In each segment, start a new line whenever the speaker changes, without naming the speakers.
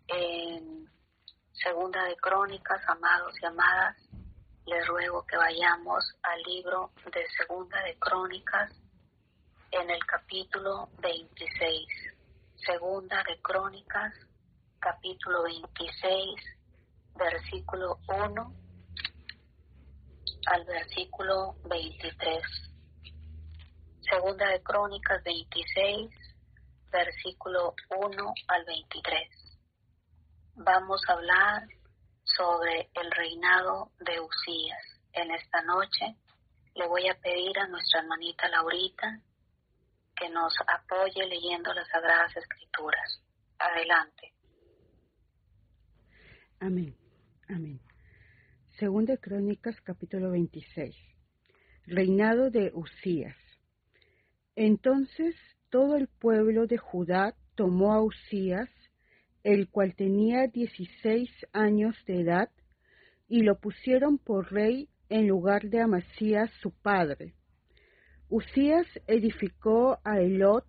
En Segunda de Crónicas, amados y amadas, les ruego que vayamos al libro de Segunda de Crónicas en el capítulo 26. Segunda de Crónicas, capítulo 26, versículo 1 al versículo 23. Segunda de Crónicas 26, versículo 1 al 23. Vamos a hablar sobre el reinado de Uzías. En esta noche le voy a pedir a nuestra hermanita Laurita que nos apoye leyendo las Sagradas Escrituras. Adelante.
Amén, amén. Segunda de Crónicas, capítulo 26. Reinado de Uzías. Entonces todo el pueblo de Judá tomó a Uzías, el cual tenía 16 años de edad, y lo pusieron por rey en lugar de Amasías su padre. Uzías edificó a Elot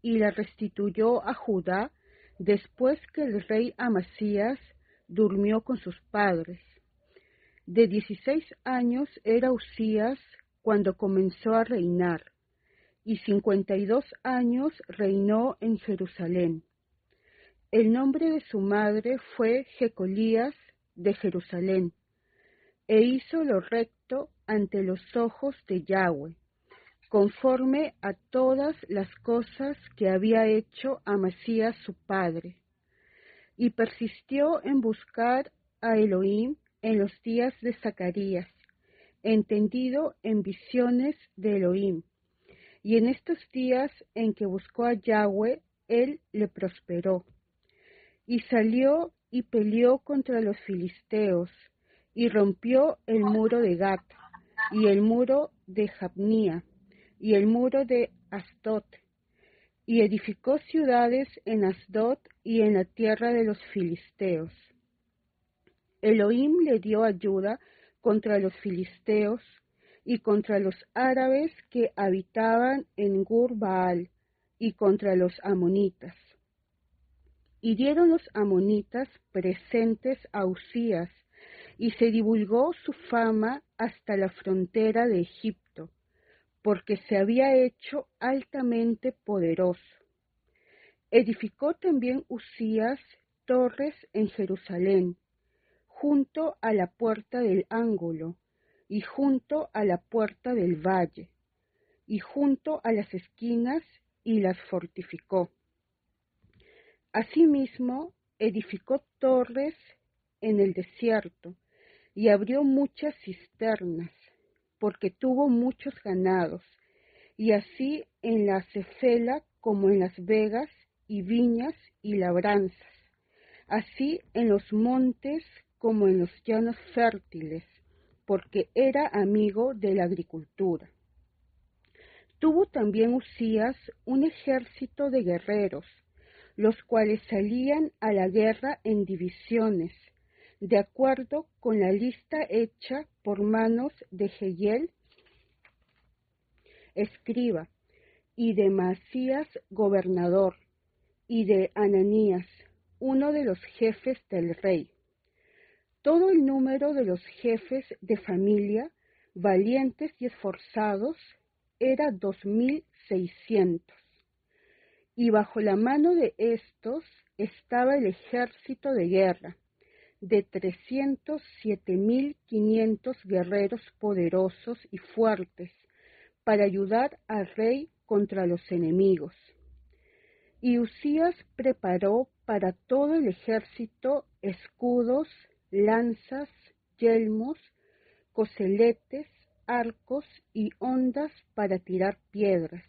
y la restituyó a Judá después que el rey Amasías durmió con sus padres. De 16 años era Uzías cuando comenzó a reinar, y 52 años reinó en Jerusalén. El nombre de su madre fue Jecolías de Jerusalén, e hizo lo recto ante los ojos de Yahweh, conforme a todas las cosas que había hecho Amasías su padre, y persistió en buscar a Elohim en los días de Zacarías, entendido en visiones de Elohim, y en estos días en que buscó a Yahweh, él le prosperó. Y salió y peleó contra los filisteos, y rompió el muro de Gat, y el muro de Jabnía, y el muro de Asdod, y edificó ciudades en Asdod y en la tierra de los filisteos. Elohim le dio ayuda contra los filisteos y contra los árabes que habitaban en Gur-Baal y contra los amonitas. Y dieron los amonitas presentes a Uzías, y se divulgó su fama hasta la frontera de Egipto, porque se había hecho altamente poderoso. Edificó también Uzías torres en Jerusalén, junto a la puerta del ángulo, y junto a la puerta del valle, y junto a las esquinas, y las fortificó. Asimismo, edificó torres en el desierto, y abrió muchas cisternas, porque tuvo muchos ganados, y así en la Cefela como en las vegas, y viñas y labranzas, así en los montes como en los llanos fértiles, porque era amigo de la agricultura. Tuvo también Uzías un ejército de guerreros, los cuales salían a la guerra en divisiones, de acuerdo con la lista hecha por manos de Jehiel, escriba, y de Maasías, gobernador, y de Ananías, uno de los jefes del rey. Todo el número de los jefes de familia, valientes y esforzados, era 2,600. Y bajo la mano de estos estaba el ejército de guerra, de 307,500 guerreros poderosos y fuertes, para ayudar al rey contra los enemigos. Y Uzías preparó para todo el ejército escudos, lanzas, yelmos, coseletes, arcos y hondas para tirar piedras.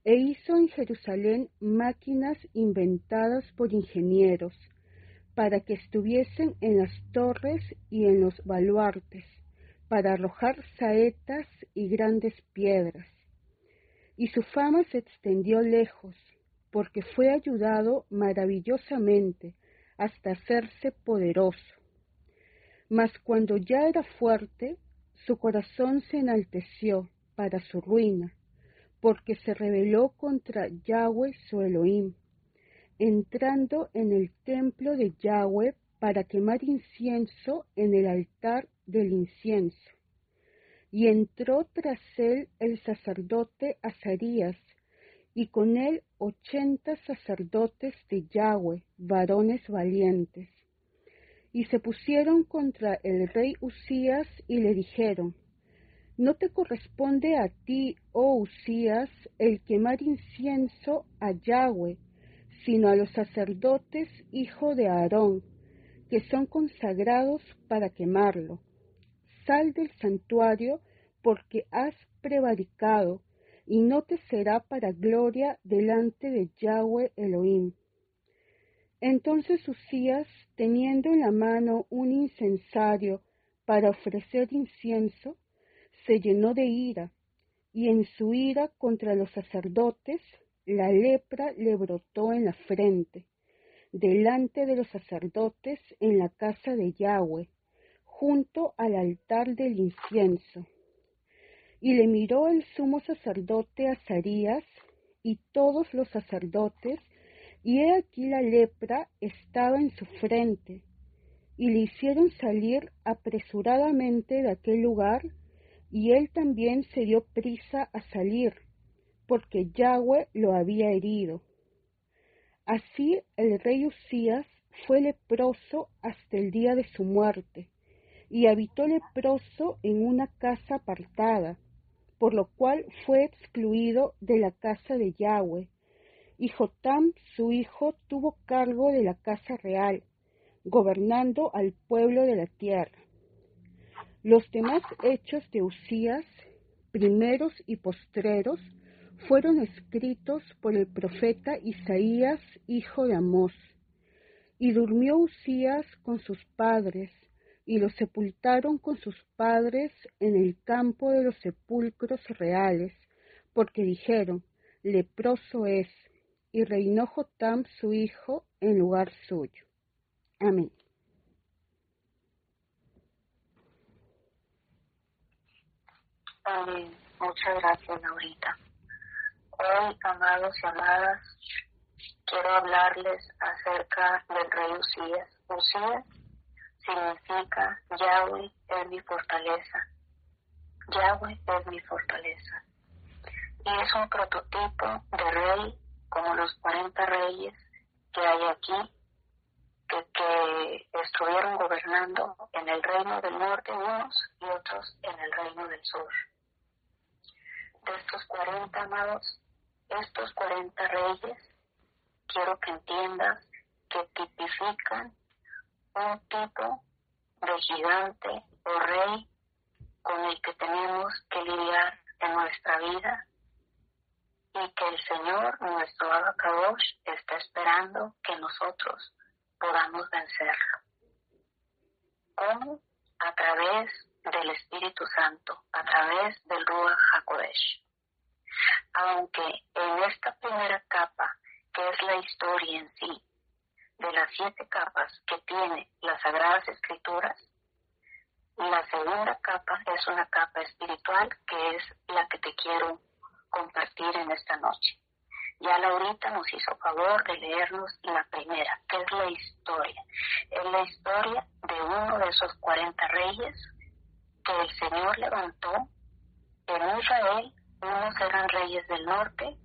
E hizo en Jerusalén máquinas inventadas por ingenieros, para que estuviesen en las torres y en los baluartes, para arrojar saetas y grandes piedras. Y su fama se extendió lejos, porque fue ayudado maravillosamente hasta hacerse poderoso. Mas cuando ya era fuerte, su corazón se enalteció para su ruina, porque se rebeló contra Yahweh su Elohim, entrando en el templo de Yahweh para quemar incienso en el altar del incienso. Y entró tras él el sacerdote Azarías, y con él 80 sacerdotes de Yahweh, varones valientes. Y se pusieron contra el rey Usías y le dijeron: ¿No te corresponde a ti, oh Usías, el quemar incienso a Yahweh, sino a los sacerdotes, hijo de Aarón, que son consagrados para quemarlo? Sal del santuario, porque has prevaricado, y no te será para gloria delante de Yahweh Elohim. Entonces Usías, teniendo en la mano un incensario para ofrecer incienso, se llenó de ira, y en su ira contra los sacerdotes, la lepra le brotó en la frente, delante de los sacerdotes en la casa de Yahweh, junto al altar del incienso. Y le miró el sumo sacerdote Azarías y todos los sacerdotes, y he aquí la lepra estaba en su frente, y le hicieron salir apresuradamente de aquel lugar, y él también se dio prisa a salir, porque Yahweh lo había herido. Así el rey Usías fue leproso hasta el día de su muerte, y habitó leproso en una casa apartada, por lo cual fue excluido de la casa de Yahweh. Y Jotam, su hijo, tuvo cargo de la casa real, gobernando al pueblo de la tierra. Los demás hechos de Usías, primeros y postreros, fueron escritos por el profeta Isaías, hijo de Amós. Y durmió Usías con sus padres, y lo sepultaron con sus padres en el campo de los sepulcros reales, porque dijeron: leproso es. Y reinó Jotam su hijo en lugar suyo. Amén.
Muchas gracias, Laurita. Hoy, amados y amadas, quiero hablarles acerca del rey Usías. Usías significa Yahweh es mi fortaleza. Yahweh es mi fortaleza. Y es un prototipo de rey como los 40 reyes que hay aquí, que estuvieron gobernando en el reino del norte unos y otros en el reino del sur. De estos 40, amados, estos 40 reyes, quiero que entiendas que tipifican un tipo de gigante o rey con el que tenemos que lidiar en nuestra vida y que el Señor, nuestro Abacadosh, está esperando que nosotros podamos vencerlo. ¿Cómo? A través del Espíritu Santo, a través del Ruach HaKodesh. Aunque en esta primera capa, que es la historia en sí, de las 7 capas que tiene las Sagradas Escrituras, la segunda capa es una capa espiritual que es la que te quiero compartir en esta noche. Ya Laurita nos hizo favor de leernos la primera, que es la historia. Es la historia de uno de esos 40 reyes que el Señor levantó en Israel. Unos eran reyes del norte,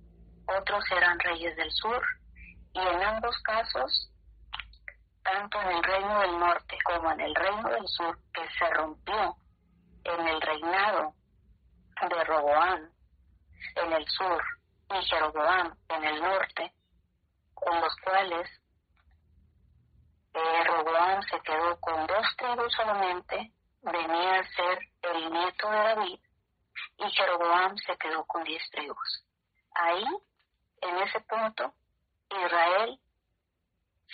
otros eran reyes del sur, y en ambos casos, tanto en el reino del norte como en el reino del sur, que se rompió en el reinado de Roboam en el sur y Jeroboam en el norte, con los cuales Roboam se quedó con 2 tribus solamente, venía a ser el nieto de David, y Jeroboam se quedó con 10 tribus. Ahí, en ese punto, Israel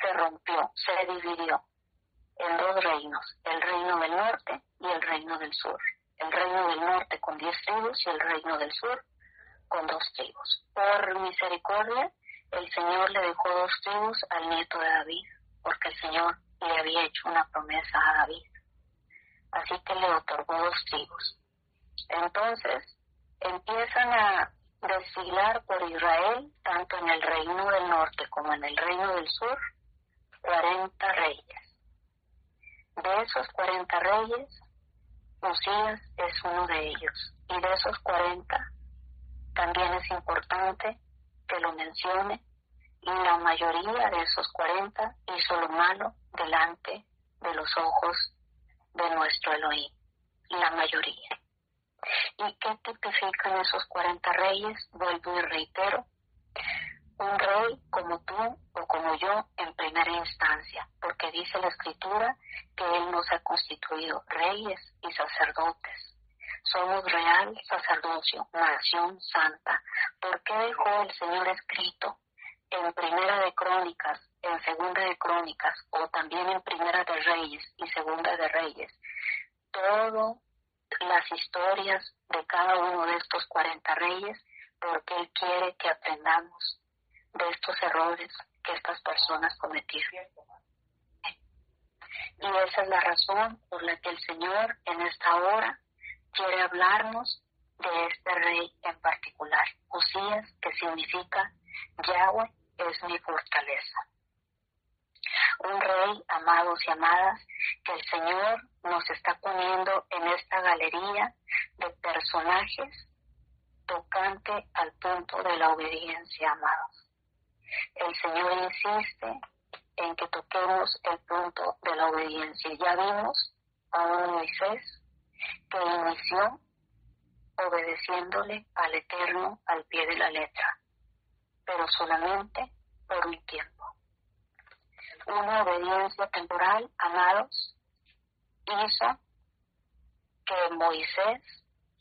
se rompió, se dividió en 2 reinos, el reino del norte y el reino del sur. El reino del norte con 10 tribus y el reino del sur con 2 tribus. Por misericordia, el Señor le dejó 2 tribus al nieto de David, porque el Señor le había hecho una promesa a David. Así que le otorgó 2 tribus. Entonces, empiezan a designar por Israel, tanto en el reino del norte como en el reino del sur, 40 reyes. De esos 40 reyes, Usías es uno de ellos. Y de esos 40, también es importante que lo mencione, y la mayoría de esos 40 hizo lo malo delante de los ojos de nuestro Elohim. La mayoría. ¿Y qué tipifican esos 40 reyes? Vuelvo y reitero, un rey como tú o como yo en primera instancia, porque dice la Escritura que Él nos ha constituido reyes y sacerdotes. Somos real sacerdocio, nación santa. ¿Por qué dejó el Señor escrito en Primera de Crónicas, en Segunda de Crónicas, o también en Primera de Reyes y Segunda de Reyes, todas las historias de cada uno de estos 40 reyes? Porque Él quiere que aprendamos de estos errores que estas personas cometieron. Y esa es la razón por la que el Señor en esta hora quiere hablarnos de este rey en particular, Usías, que significa Yahweh es mi fortaleza. Un rey, amados y amadas, que el Señor nos está poniendo en esta galería de personajes tocante al punto de la obediencia, amados. El Señor insiste en que toquemos el punto de la obediencia. Ya vimos a un Moisés que inició obedeciéndole al Eterno al pie de la letra, pero solamente por un tiempo. Una obediencia temporal, amados, hizo que Moisés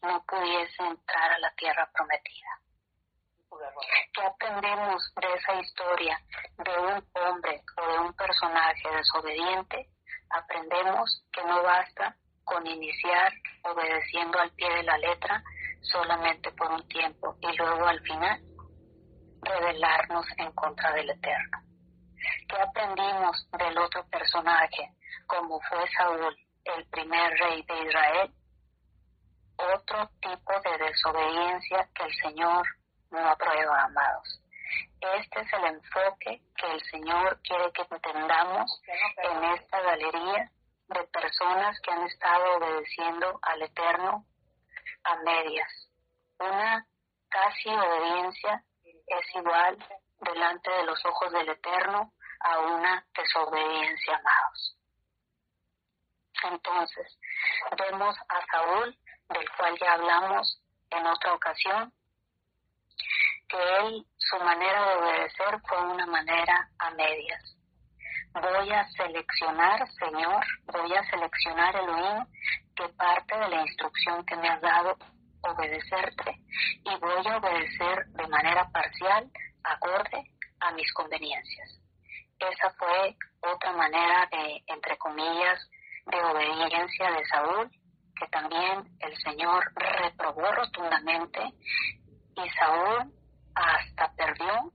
no pudiese entrar a la tierra prometida. ¿Qué aprendemos de esa historia de un hombre o de un personaje desobediente? Aprendemos que no basta con iniciar obedeciendo al pie de la letra solamente por un tiempo y luego al final rebelarnos en contra del Eterno. ¿Qué aprendimos del otro personaje, como fue Saúl, el primer rey de Israel? Otro tipo de desobediencia que el Señor no aprueba, amados. Este es el enfoque que el Señor quiere que entendamos en esta galería de personas que han estado obedeciendo al Eterno a medias. Una casi obediencia es igual delante de los ojos del Eterno a una desobediencia, amados. Entonces, vemos a Saúl, del cual ya hablamos en otra ocasión, que él, su manera de obedecer fue una manera a medias. Voy a seleccionar, Señor, voy a seleccionar, Elohim, que parte de la instrucción que me has dado, obedecerte, y voy a obedecer de manera parcial, acorde a mis conveniencias. Esa fue otra manera de, entre comillas, de obediencia de Saúl, que también el Señor reprobó rotundamente, y Saúl hasta perdió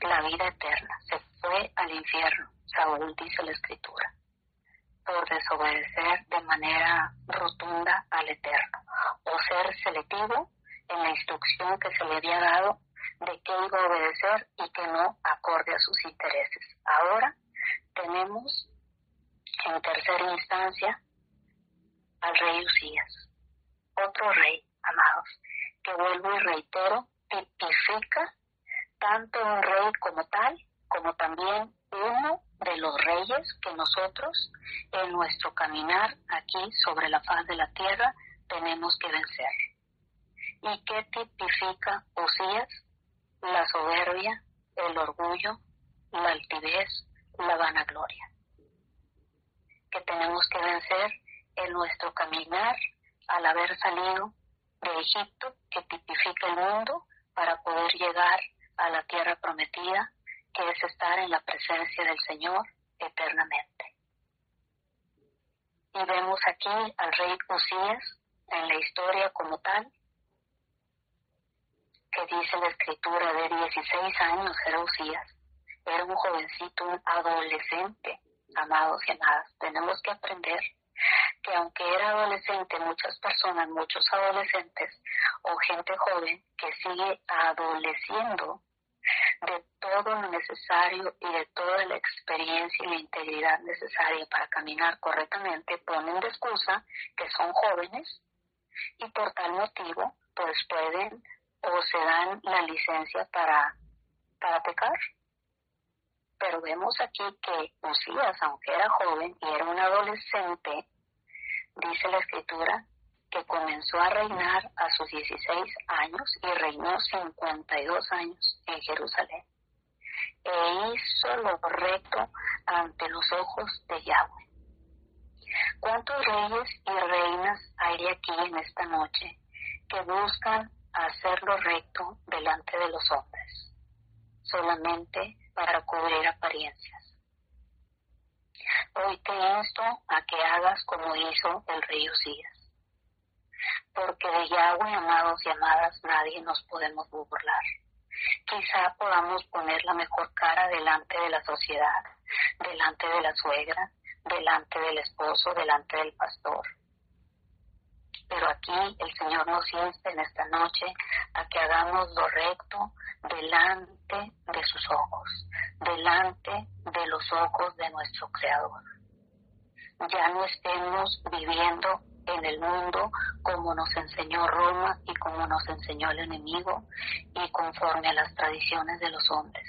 la vida eterna, se fue al infierno, Saúl, dice la Escritura, por desobedecer de manera rotunda al Eterno, o ser selectivo en la instrucción que se le había dado de qué iba a obedecer y que no acorde a sus intereses. Ahora tenemos en tercera instancia al rey Usías, otro rey, amados, que vuelvo y reitero, tipifica tanto un rey como tal, como también uno de los reyes que nosotros en nuestro caminar aquí sobre la faz de la tierra tenemos que vencer. ¿Y qué tipifica Usías? La soberbia, el orgullo, la altivez, la vanagloria, que tenemos que vencer en nuestro caminar al haber salido de Egipto, que tipifica el mundo, para poder llegar a la tierra prometida, que es estar en la presencia del Señor eternamente. Y vemos aquí al rey Usías en la historia como tal, que dice la Escritura, de 16 años era Usías, era un jovencito, un adolescente, amados y amadas. Tenemos que aprender que aunque era adolescente, muchas personas, muchos adolescentes o gente joven que sigue adoleciendo de todo lo necesario y de toda la experiencia y la integridad necesaria para caminar correctamente, ponen de excusa que son jóvenes y por tal motivo pues pueden o se dan la licencia para pecar. Pero vemos aquí que Usías, aunque era joven y era un adolescente, dice la Escritura que comenzó a reinar a sus 16 años y reinó 52 años en Jerusalén. E hizo lo correcto ante los ojos de Yahweh. ¿Cuántos reyes y reinas hay aquí en esta noche que buscan hacer lo recto delante de los hombres, solamente para cubrir apariencias? Hoy te insto a que hagas como hizo el rey Usías, porque de Yahweh, amados y amadas, nadie nos podemos burlar. Quizá podamos poner la mejor cara delante de la sociedad, delante de la suegra, delante del esposo, delante del pastor. Pero aquí el Señor nos insta en esta noche a que hagamos lo recto delante de sus ojos, delante de los ojos de nuestro Creador. Ya no estemos viviendo en el mundo como nos enseñó Roma y como nos enseñó el enemigo y conforme a las tradiciones de los hombres,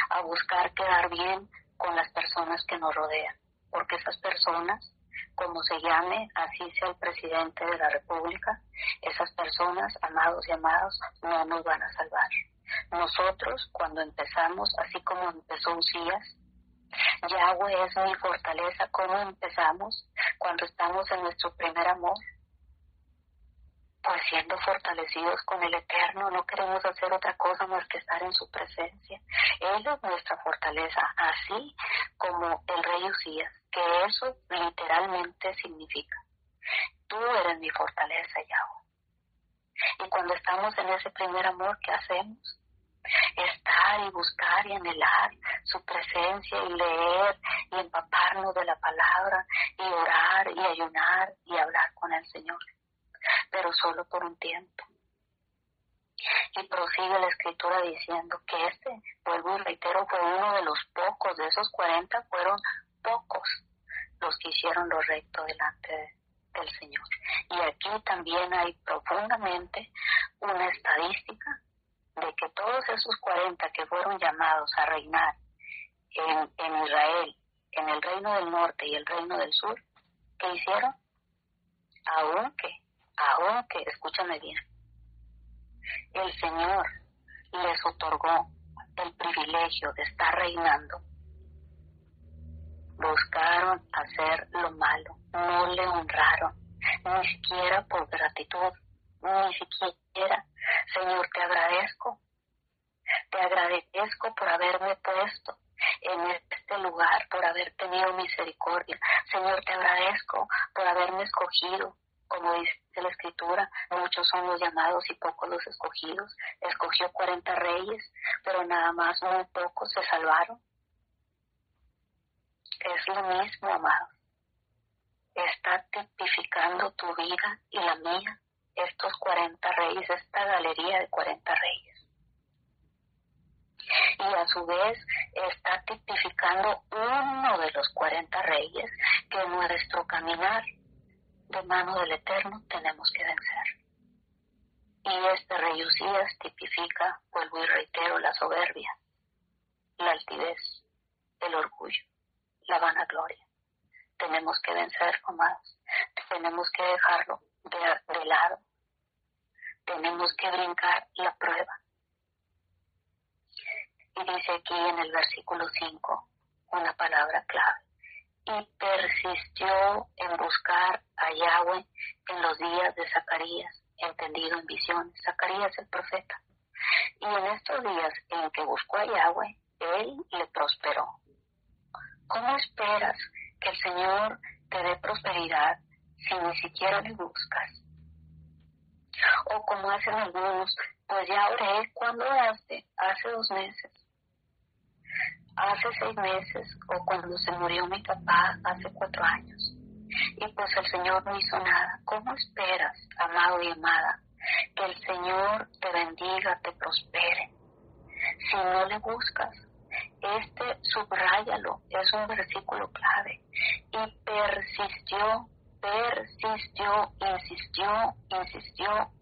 a buscar quedar bien con las personas que nos rodean, porque esas personas, como se llame, así sea el presidente de la República, esas personas, amados y amadas, no nos van a salvar. Nosotros, cuando empezamos, así como empezó Usías, Yahweh es mi fortaleza. ¿Cómo empezamos? Cuando estamos en nuestro primer amor, pues siendo fortalecidos con el Eterno, no queremos hacer otra cosa más que estar en su presencia. Él es nuestra fortaleza, así como el rey Usías, que eso literalmente significa: tú eres mi fortaleza, Yahweh. Y cuando estamos en ese primer amor, ¿qué hacemos? Estar y buscar y anhelar su presencia y leer y empaparnos de la palabra y orar y ayunar y hablar con el Señor, pero solo por un tiempo. Y prosigue la Escritura diciendo que vuelvo y reitero, fue uno de los pocos, de esos 40 fueron pocos los que hicieron lo recto delante del Señor. Y aquí también hay profundamente una estadística de que todos esos 40 que fueron llamados a reinar en Israel, en el reino del norte y el reino del sur, ¿qué hicieron? Aunque, escúchame bien, el Señor les otorgó el privilegio de estar reinando, buscaron hacer lo malo, no le honraron, ni siquiera por gratitud, ni siquiera: Señor, te agradezco por haberme puesto en este lugar, por haber tenido misericordia. Señor, te agradezco por haberme escogido. Como dice la Escritura, muchos son los llamados y pocos los escogidos. Escogió 40 reyes, pero nada más muy pocos se salvaron. Es lo mismo, amado. Está tipificando tu vida y la mía, estos 40 reyes, esta galería de 40 reyes. Y a su vez está tipificando uno de los 40 reyes que en nuestro caminar de mano del Eterno tenemos que vencer. Y este rey Usías tipifica, vuelvo y reitero, la soberbia, la altivez, el orgullo, la vanagloria. Tenemos que vencer, amados. Tenemos que dejarlo de lado. Tenemos que brincar la prueba. Y dice aquí en el versículo 5 una palabra clave: y persistió en buscar a Yahweh en los días de Zacarías, entendido en visiones. Zacarías el profeta. Y en estos días en que buscó a Yahweh, él le prosperó. ¿Cómo esperas que el Señor te dé prosperidad si ni siquiera le buscas? O como hacen algunos: pues ya oré. ¿Cuándo oraste? Hace 2 meses. Hace 6 meses, o cuando se murió mi papá hace 4 años. Y pues el Señor no hizo nada. ¿Cómo esperas, amado y amada, que el Señor te bendiga, te prospere, si no le buscas? Subráyalo, es un versículo clave. Y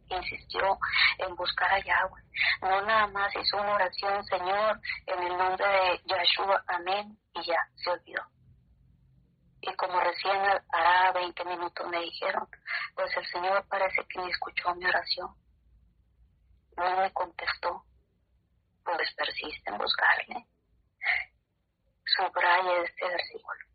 insistió en buscar a Yahweh. No nada más hizo una oración, Señor, en el nombre de Yahshua, amén, y ya, se olvidó. Y como recién hará 20 minutos me dijeron, pues el Señor parece que ni escuchó mi oración, no me contestó. Pues persiste en buscarle. Subraya este versículo.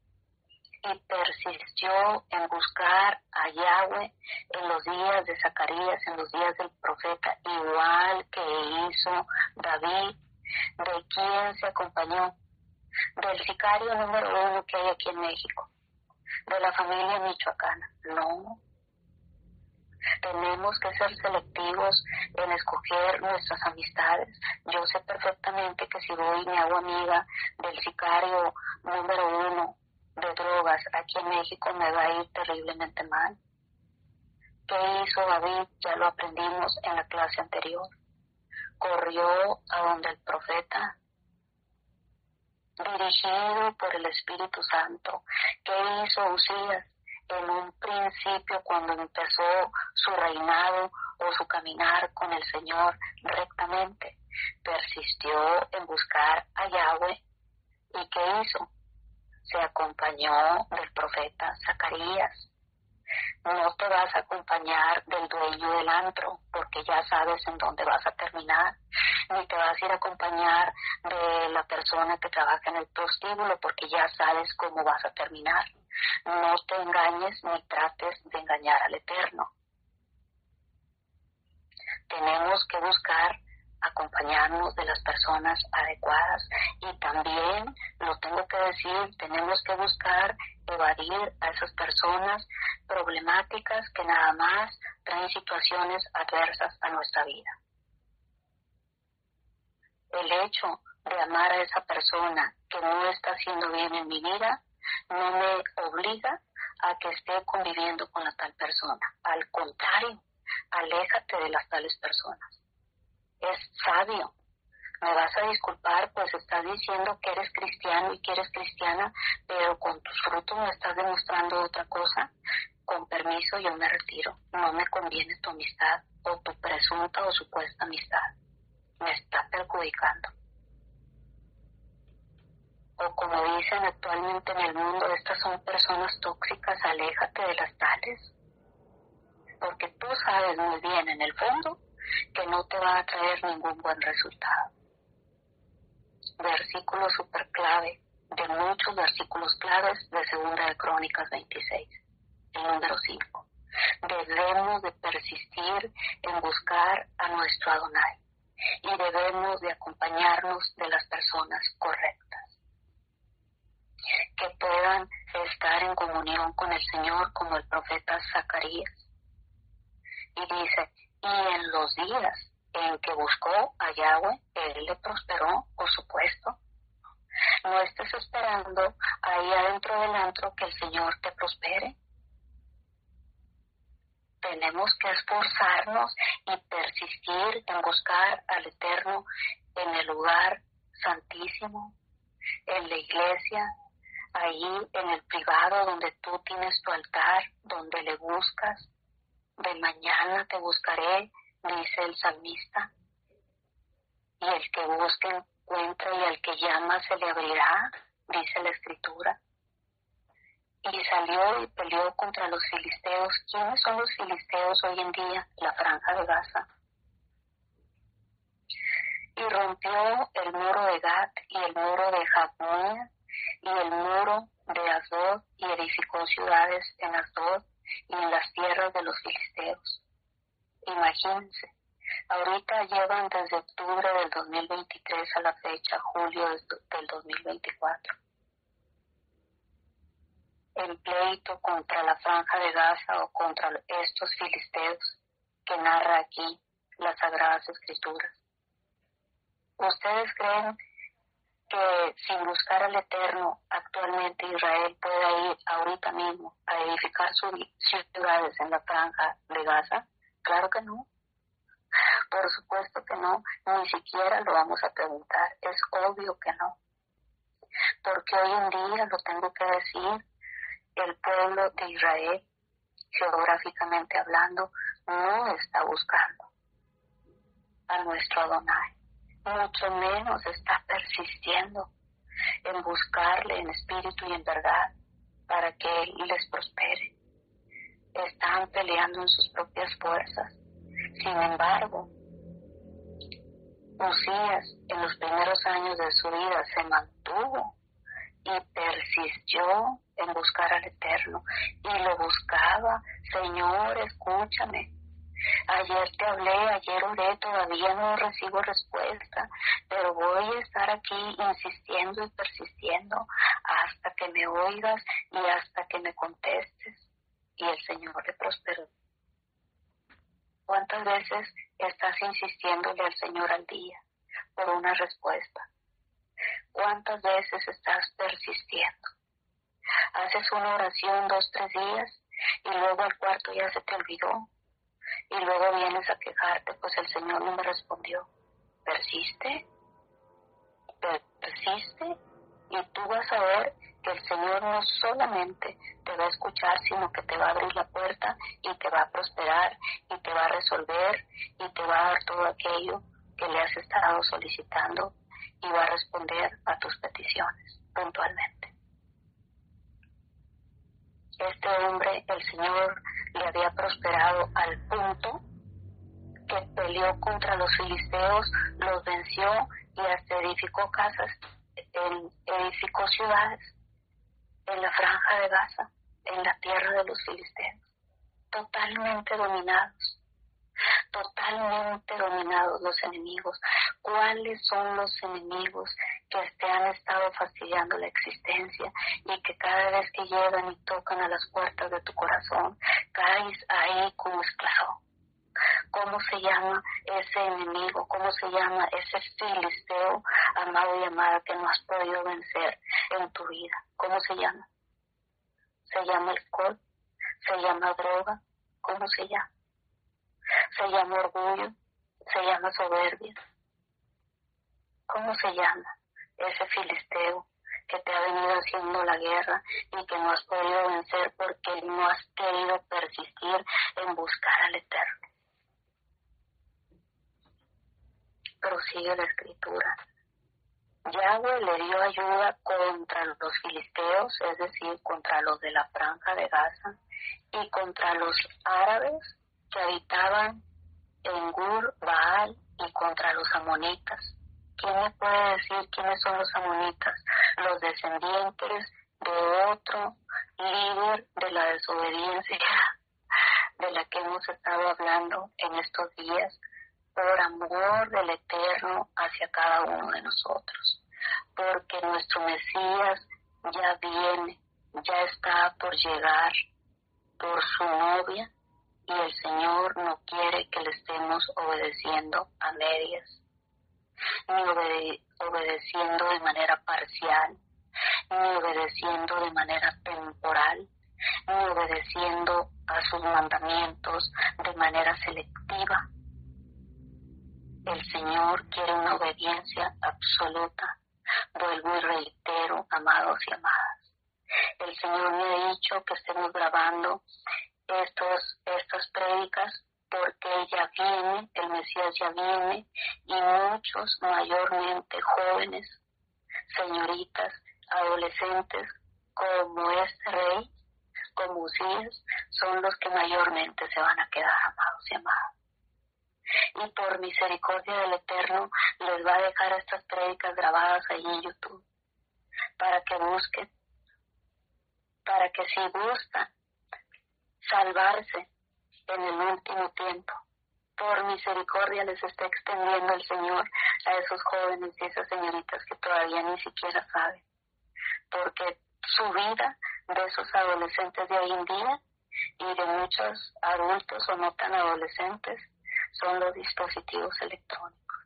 Y persistió en buscar a Yahweh en los días de Zacarías, en los días del profeta, igual que hizo David. ¿De quién se acompañó? Del sicario número 1 que hay aquí en México, de la familia michoacana. No. Tenemos que ser selectivos en escoger nuestras amistades. Yo sé perfectamente que si voy y me hago amiga del sicario número 1 de drogas aquí en México, me va a ir terriblemente mal. ¿Qué hizo David? Ya lo aprendimos en la clase anterior. Corrió a donde el profeta, dirigido por el Espíritu Santo. ¿Qué hizo Usías? En un principio, cuando empezó su reinado o su caminar con el Señor rectamente, persistió en buscar a Yahweh. ¿Y qué hizo? Se acompañó del profeta Zacarías. No te vas a acompañar del dueño del antro, porque ya sabes en dónde vas a terminar. Ni te vas a ir a acompañar de la persona que trabaja en el prostíbulo, porque ya sabes cómo vas a terminar. No te engañes ni trates de engañar al Eterno. Tenemos que buscar acompañarnos de las personas adecuadas, y también, lo tengo que decir, tenemos que buscar evadir a esas personas problemáticas que nada más traen situaciones adversas a nuestra vida. El hecho de amar a esa persona que no está haciendo bien en mi vida no me obliga a que esté conviviendo con la tal persona. Al contrario, aléjate de las tales personas. Es sabio. Me vas a disculpar, pues estás diciendo que eres cristiano y que eres cristiana, pero con tus frutos me estás demostrando otra cosa. Con permiso, yo me retiro. No me conviene tu amistad o tu presunta o supuesta amistad. Me está perjudicando. O como dicen actualmente en el mundo, estas son personas tóxicas, aléjate de las tales. Porque tú sabes muy bien en el fondo que no te va a traer ningún buen resultado. Versículo super clave, de muchos versículos claves de 2 de Crónicas 26, el número 5. Debemos de persistir en buscar a nuestro Adonai y debemos de acompañarnos de las personas correctas, que puedan estar en comunión con el Señor, como el profeta Zacarías. Y dice, y en los días en que buscó a Yahweh, Él le prosperó, por supuesto. No estés esperando ahí adentro del antro que el Señor te prospere. Tenemos que esforzarnos y persistir en buscar al Eterno en el lugar santísimo, en la iglesia, ahí en el privado donde tú tienes tu altar, donde le buscas. De mañana te buscaré, dice el salmista, y el que busque encuentra, y al que llama se le abrirá, dice la Escritura. Y salió y peleó contra los filisteos. ¿Quiénes son los filisteos hoy en día? La Franja de Gaza. Y rompió el muro de Gat y el muro de Jabnea y el muro de Asdod, y edificó ciudades en Asdod y en las tierras de los filisteos. Imagínense, ahorita llevan desde octubre del 2023 a la fecha, julio del 2024. El pleito contra la Franja de Gaza o contra estos filisteos que narra aquí las Sagradas Escrituras. ¿Ustedes creen que sin buscar al Eterno actualmente Israel pueda ir ahorita mismo a edificar sus ciudades en la franja de Gaza? Claro que no. Por supuesto que no, ni siquiera lo vamos a preguntar, es obvio que no. Porque hoy en día, lo tengo que decir, el pueblo de Israel, geográficamente hablando, no está buscando a nuestro Adonai, mucho menos está persistiendo en buscarle en espíritu y en verdad para que Él les prospere. Están peleando en sus propias fuerzas. Sin embargo, Usías en los primeros años de su vida se mantuvo y persistió en buscar al Eterno y lo buscaba. Señor, escúchame. Ayer te hablé, ayer oré, todavía no recibo respuesta, pero voy a estar aquí insistiendo y persistiendo hasta que me oigas y hasta que me contestes. Y el Señor le prosperó. ¿Cuántas veces estás insistiéndole al Señor al día por una respuesta? ¿Cuántas veces estás persistiendo? Haces una oración 2, 3 días y luego al cuarto ya se te olvidó. Y luego vienes a quejarte, pues el Señor no me respondió. Persiste, persiste, y tú vas a ver que el Señor no solamente te va a escuchar, sino que te va a abrir la puerta y te va a prosperar y te va a resolver y te va a dar todo aquello que le has estado solicitando y va a responder a tus peticiones puntualmente. Este hombre, el Señor le había prosperado al punto que peleó contra los filisteos, los venció y hasta edificó casas, edificó ciudades en la franja de Gaza, en la tierra de los filisteos, totalmente dominados los enemigos. ¿Cuáles son los enemigos que te han estado fastidiando la existencia y que cada vez que llegan y tocan a las puertas de tu corazón, caes ahí como esclavo? ¿Cómo se llama ese enemigo? ¿Cómo se llama ese filisteo, amado y amada, que no has podido vencer en tu vida? ¿Cómo se llama? ¿Se llama alcohol? ¿Se llama droga? ¿Cómo se llama? ¿Se llama orgullo? ¿Se llama soberbia? ¿Cómo se llama ese filisteo que te ha venido haciendo la guerra y que no has podido vencer porque no has querido persistir en buscar al Eterno? Prosigue la escritura. Yahweh le dio ayuda contra los filisteos, es decir, contra los de la franja de Gaza, y contra los árabes que habitaban en Gur, Baal, y contra los amonitas. ¿Quién me puede decir quiénes son los amonitas? Los descendientes de otro líder de la desobediencia de la que hemos estado hablando en estos días, por amor del Eterno hacia cada uno de nosotros, porque nuestro Mesías ya viene, ya está por llegar por su novia, y el Señor no quiere que le estemos obedeciendo a medias, ni obedeciendo de manera parcial, ni obedeciendo de manera temporal, ni obedeciendo a sus mandamientos de manera selectiva. El Señor quiere una obediencia absoluta. Vuelvo y reitero, amados y amadas. El Señor me ha dicho que estemos grabando estas prédicas porque ya viene, el Mesías ya viene, y muchos, mayormente jóvenes, señoritas, adolescentes, como este rey, como Usías, son los que mayormente se van a quedar, amados y amadas. Y por misericordia del Eterno les va a dejar estas prédicas grabadas ahí en YouTube para que busquen, para que si gustan salvarse en el último tiempo, por misericordia les está extendiendo el Señor a esos jóvenes y esas señoritas que todavía ni siquiera saben, porque su vida de esos adolescentes de hoy en día y de muchos adultos o no tan adolescentes son los dispositivos electrónicos.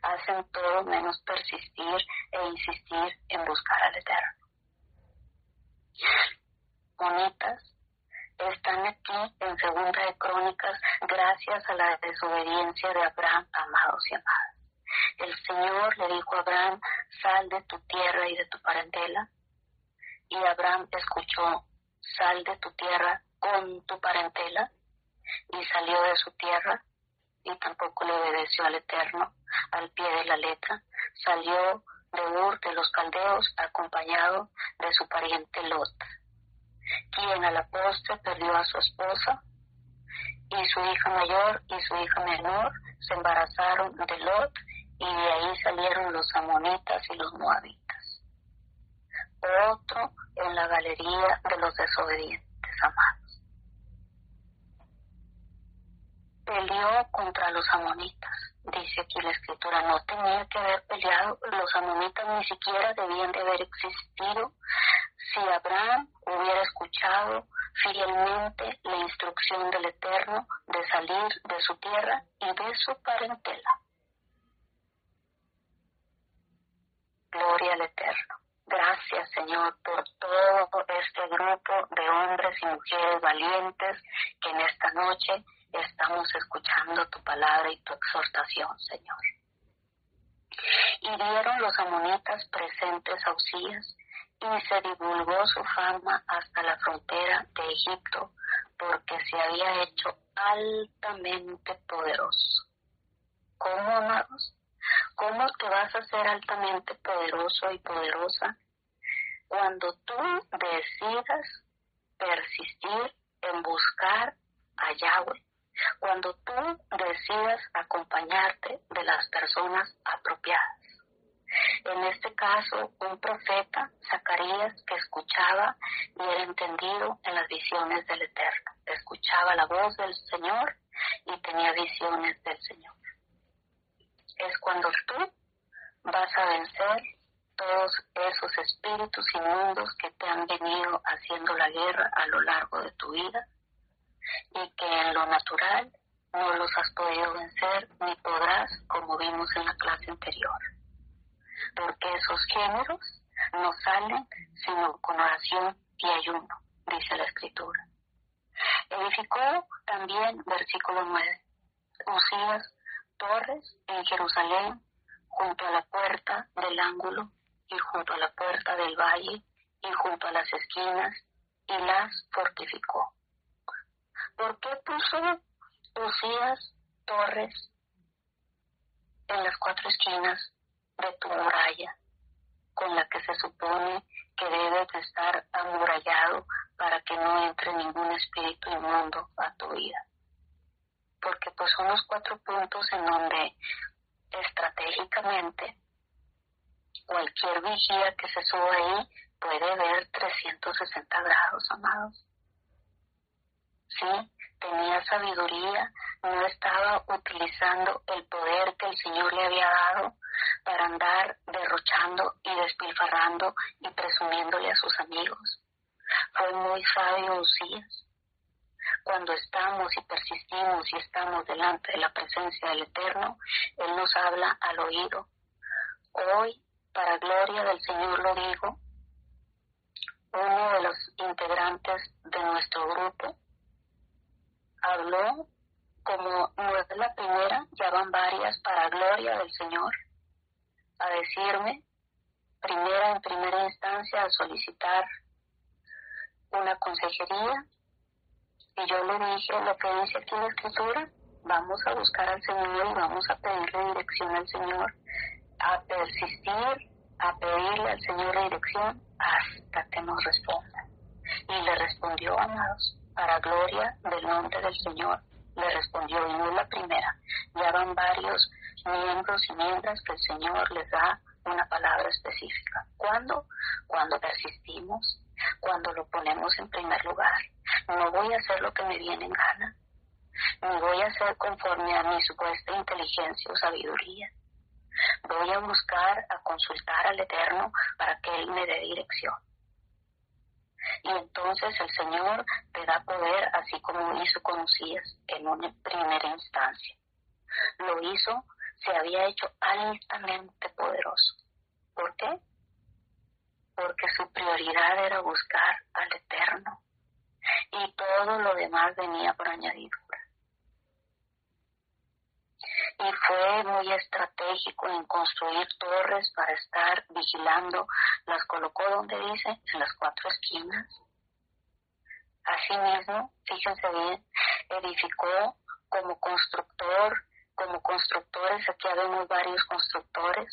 hacen todo menos persistir e insistir en buscar al Eterno. Monitas están aquí en Segunda de Crónicas gracias a la desobediencia de Abraham, amados y amadas. El Señor le dijo a Abraham, sal de tu tierra y de tu parentela. Y Abraham escuchó, sal de tu tierra con tu parentela. Y salió de su tierra y tampoco le obedeció al Eterno al pie de la letra. Salió de Ur de los Caldeos acompañado de su pariente Lot, quien a la postre perdió a su esposa, y su hija mayor y su hija menor se embarazaron de Lot, y de ahí salieron los amonitas y los moabitas. Otro en la galería de los desobedientes, amados. Peleó contra los amonitas, dice aquí la Escritura. No tenía que haber peleado, los amonitas ni siquiera debían de haber existido si Abraham hubiera escuchado fielmente la instrucción del Eterno de salir de su tierra y de su parentela. Gloria al Eterno. Gracias, Señor, por todo este grupo de hombres y mujeres valientes que en esta noche estamos escuchando tu palabra y tu exhortación, Señor. Y vieron los amonitas presentes a Usías, y se divulgó su fama hasta la frontera de Egipto, porque se había hecho altamente poderoso. ¿Cómo, amados? ¿Cómo te vas a hacer altamente poderoso y poderosa cuando tú decidas persistir en buscar a Yahweh? Cuando tú decidas acompañarte de las personas apropiadas. En este caso, un profeta, Zacarías, que escuchaba y era entendido en las visiones del Eterno. Escuchaba la voz del Señor y tenía visiones del Señor. Es cuando tú vas a vencer todos esos espíritus inmundos que te han venido haciendo la guerra a lo largo de tu vida y que en lo natural no los has podido vencer ni podrás, como vimos en la clase anterior. Porque esos géneros no salen sino con oración y ayuno, dice la Escritura. Edificó también, versículo 9, Usías torres en Jerusalén, junto a la puerta del ángulo y junto a la puerta del valle y junto a las esquinas, y las fortificó. ¿Por qué puso Usías torres en las 4 esquinas de tu muralla, con la que se supone que debes de estar amurallado para que no entre ningún espíritu inmundo a tu vida? Porque pues son los 4 puntos en donde estratégicamente cualquier vigía que se suba ahí puede ver 360 grados, amados. Sí, tenía sabiduría, no estaba utilizando el poder que el Señor le había dado para andar derrochando y despilfarrando y presumiéndole a sus amigos. Fue muy sabio Usías. Cuando estamos y persistimos y estamos delante de la presencia del Eterno, Él nos habla al oído. Hoy, para gloria del Señor lo digo, uno de los integrantes de nuestro grupo habló, como no es la primera, ya van varias para gloria del Señor, a decirme, en primera instancia, a solicitar una consejería. Y yo le dije lo que dice aquí en la Escritura, vamos a buscar al Señor y vamos a pedirle dirección al Señor, a persistir, a pedirle al Señor la dirección hasta que nos responda. Y le respondió, amados, para gloria del nombre del Señor, le respondió, y no es la primera, ya van varios miembros y miembros que el Señor les da una palabra específica. ¿Cuándo? Cuando persistimos, cuando lo ponemos en primer lugar. No voy a hacer lo que me viene en gana, ni voy a hacer conforme a mi supuesta inteligencia o sabiduría. Voy a buscar, a consultar al Eterno para que Él me dé dirección. Y entonces el Señor te da poder, así como hizo con Usías en una primera instancia. Lo hizo se había hecho altamente poderoso. ¿Por qué? Porque su prioridad era buscar al Eterno y todo lo demás venía por añadidura. Y fue muy estratégico en construir torres para estar vigilando. Las colocó donde dice, en las 4 esquinas. Asimismo, fíjense bien, edificó como constructores, aquí habemos varios constructores.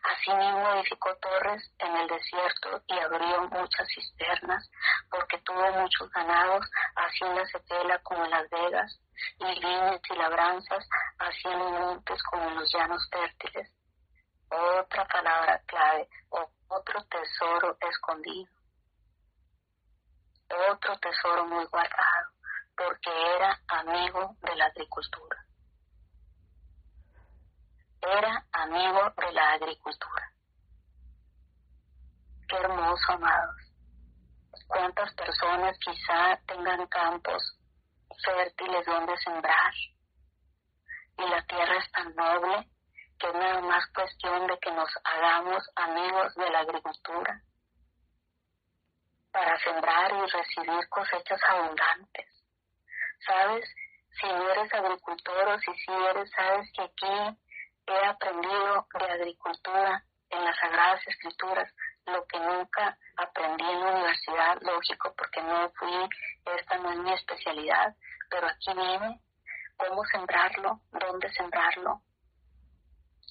Asimismo edificó torres en el desierto y abrió muchas cisternas, porque tuvo muchos ganados, así en la Cepela como en Las Vegas, y viñas y labranzas, así en los montes como en los llanos fértiles. Otra palabra clave, otro tesoro escondido, otro tesoro muy guardado, porque era amigo de la agricultura. Era amigo de la agricultura. Qué hermoso, amados. Cuántas personas quizá tengan campos fértiles donde sembrar y la tierra es tan noble que es nada más cuestión de que nos hagamos amigos de la agricultura para sembrar y recibir cosechas abundantes. ¿Sabes? Si no eres agricultor o si sí eres, sabes que aquí he aprendido de agricultura en las Sagradas Escrituras, lo que nunca aprendí en la universidad, lógico, porque no fui, esta no es mi especialidad, pero aquí viene cómo sembrarlo, dónde sembrarlo.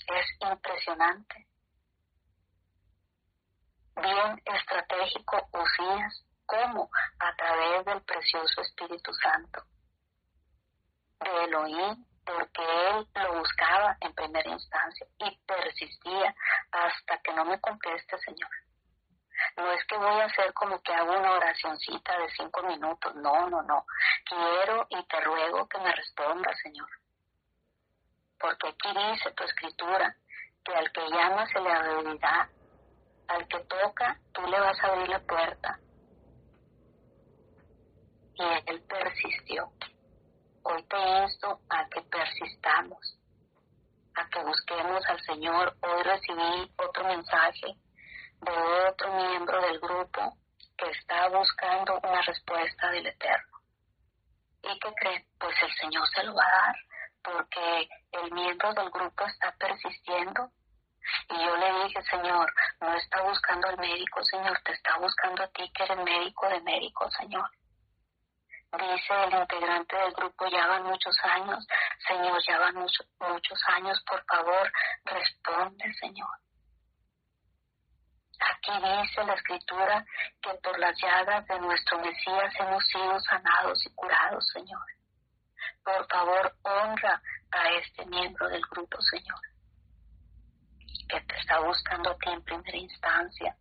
Es impresionante. Bien estratégico Usías, ¿cómo? A través del precioso Espíritu Santo, de Elohim, porque él lo buscaba en primera instancia y persistía hasta que no me conteste, Señor. No es que voy a hacer como que hago una oracioncita de 5 minutos, no. Quiero y te ruego que me responda, Señor. Porque aquí dice tu escritura que al que llama se le abrirá, al que toca tú le vas a abrir la puerta. Y él persistió. Hoy te insto a que persistamos, a que busquemos al Señor. Hoy recibí otro mensaje de otro miembro del grupo que está buscando una respuesta del Eterno. ¿Y qué creen? Pues el Señor se lo va a dar, porque el miembro del grupo está persistiendo. Y yo le dije, Señor, no está buscando al médico, Señor, te está buscando a ti que eres médico de médicos, Señor. Dice el integrante del grupo, ya van muchos años, Señor, ya van muchos años, por favor, responde, Señor. Aquí dice la Escritura que por las llagas de nuestro Mesías hemos sido sanados y curados, Señor. Por favor, honra a este miembro del grupo, Señor, que te está buscando a ti en primera instancia.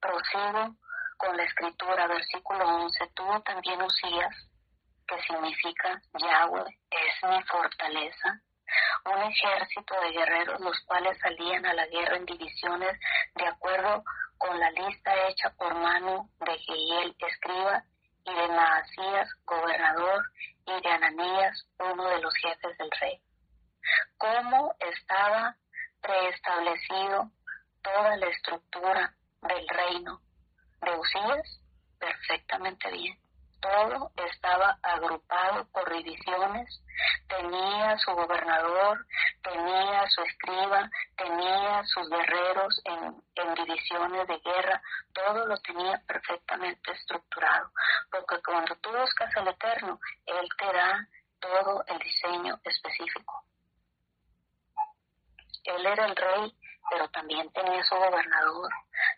Prosigo con la Escritura, versículo 11. Tuvo también Usías, que significa Yahweh es mi fortaleza, un ejército de guerreros, los cuales salían a la guerra en divisiones de acuerdo con la lista hecha por mano de Jehiel, escriba, y de Maasías, gobernador, y de Ananías, uno de los jefes del rey. ¿Cómo estaba preestablecido toda la estructura del reino de Usías? Perfectamente bien. Todo estaba agrupado por divisiones, tenía su gobernador, tenía su escriba, tenía sus guerreros en divisiones de guerra, todo lo tenía perfectamente estructurado, porque cuando tú buscas al Eterno, Él te da todo el diseño específico. Él era el rey, pero también tenía su gobernador,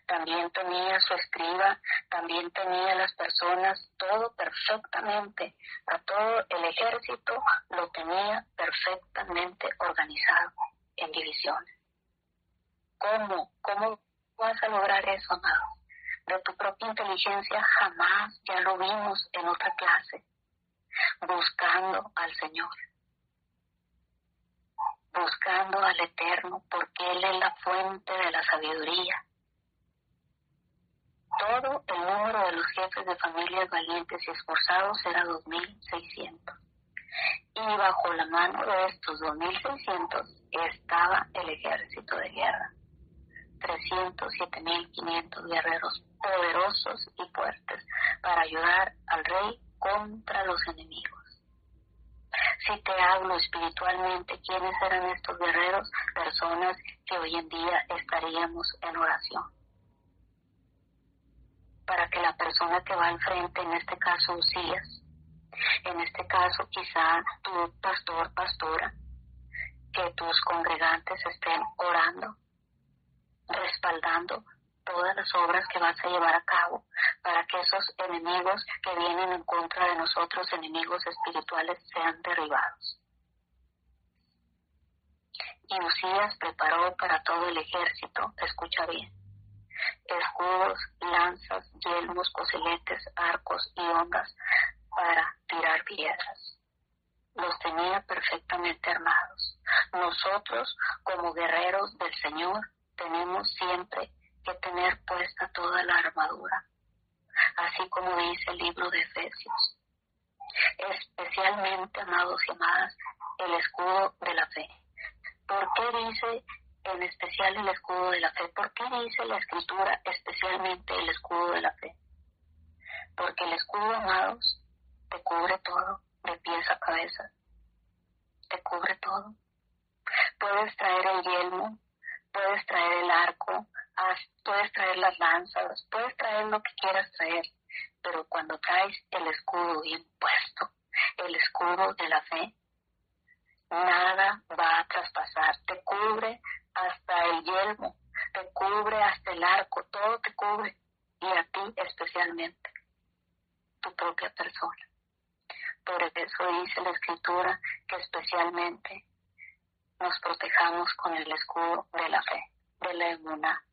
también tenía su escriba, también tenía las personas, todo perfectamente. A todo el ejército lo tenía perfectamente organizado en divisiones. ¿Cómo? ¿Cómo vas a lograr eso, amado? De tu propia inteligencia jamás, ya lo vimos en otra clase, buscando al Señor. Buscando al Eterno, porque Él es la fuente de la sabiduría. Todo el número de los jefes de familias valientes y esforzados era 2,600. y bajo la mano de estos 2.600 estaba el ejército de guerra, 307.500 guerreros poderosos y fuertes para ayudar al rey contra los enemigos. Si te hablo espiritualmente, ¿quiénes eran estos guerreros? Personas que hoy en día estaríamos en oración. Para que la persona que va al frente, en este caso Usías, en este caso quizá tu pastor, pastora, que tus congregantes estén orando, respaldando todas las obras que vas a llevar a cabo, para que esos enemigos que vienen en contra de nosotros, enemigos espirituales, sean derribados. Y Usías preparó para todo el ejército, escucha bien, escudos, lanzas, yelmos, coseletes, arcos y ondas para tirar piedras. Los tenía perfectamente armados. Nosotros, como guerreros del Señor, tenemos siempre que tener puesta toda la armadura, así como dice el libro de Efesios. Especialmente, amados y amadas, el escudo de la fe. ¿Por qué dice en especial el escudo de la fe? ¿Por qué dice la Escritura especialmente el escudo de la fe? Porque el escudo, amados, te cubre todo, de pies a cabeza. Te cubre todo. Puedes traer el yelmo, puedes traer el arco, puedes traer las lanzas, puedes traer lo que quieras traer, pero cuando traes el escudo bien puesto, el escudo de la fe, nada va a traspasar. Te cubre hasta el yelmo, te cubre hasta el arco, todo te cubre, y a ti especialmente, tu propia persona. Por eso dice la Escritura que especialmente nos protejamos con el escudo de la fe, de la emuná.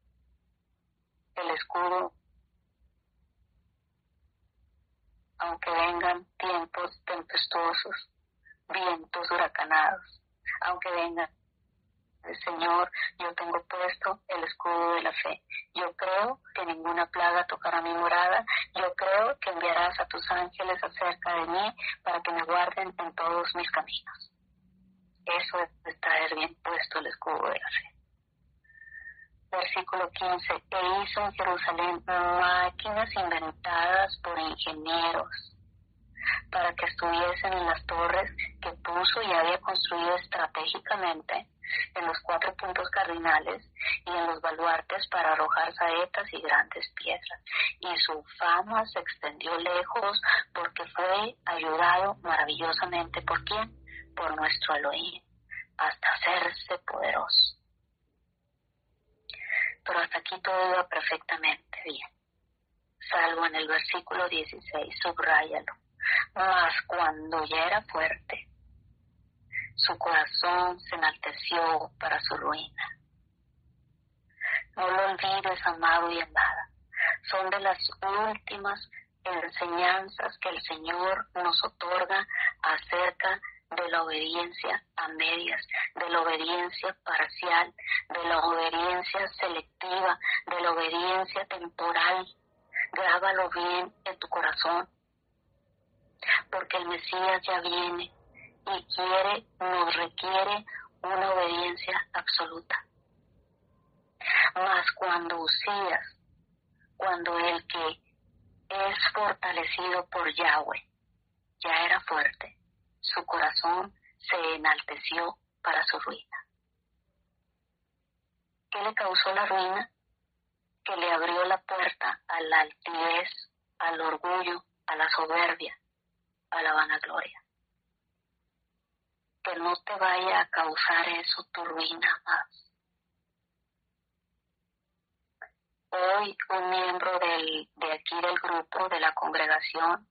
El escudo, aunque vengan tiempos tempestuosos, vientos huracanados, aunque vengan, Señor, yo tengo puesto el escudo de la fe. Yo creo que ninguna plaga tocará mi morada. Yo creo que enviarás a tus ángeles acerca de mí para que me guarden en todos mis caminos. Eso es traer bien puesto el escudo de la fe. Versículo 15. E hizo en Jerusalén máquinas inventadas por ingenieros para que estuviesen en las torres que puso y había construido estratégicamente en los 4 puntos cardinales y en los baluartes para arrojar saetas y grandes piedras. Y su fama se extendió lejos porque fue ayudado maravillosamente. ¿Por quién? Por nuestro Elohim, hasta hacerse poderoso. Pero hasta aquí todo iba perfectamente bien, salvo en el versículo 16, subráyalo. Mas cuando ya era fuerte, su corazón se enalteció para su ruina. No lo olvides, amado y amada. Son de las últimas enseñanzas que el Señor nos otorga acerca de la obediencia a medias, de la obediencia parcial, de la obediencia selectiva, de la obediencia temporal. Grábalo bien en tu corazón, porque el Mesías ya viene y nos requiere una obediencia absoluta. Mas cuando Usías, cuando el que es fortalecido por Yahweh ya era fuerte, su corazón se enalteció para su ruina. ¿Qué le causó la ruina? Que le abrió la puerta a la altivez, al orgullo, a la soberbia, a la vanagloria. Que no te vaya a causar eso tu ruina más. Hoy un miembro de aquí del grupo, de la congregación,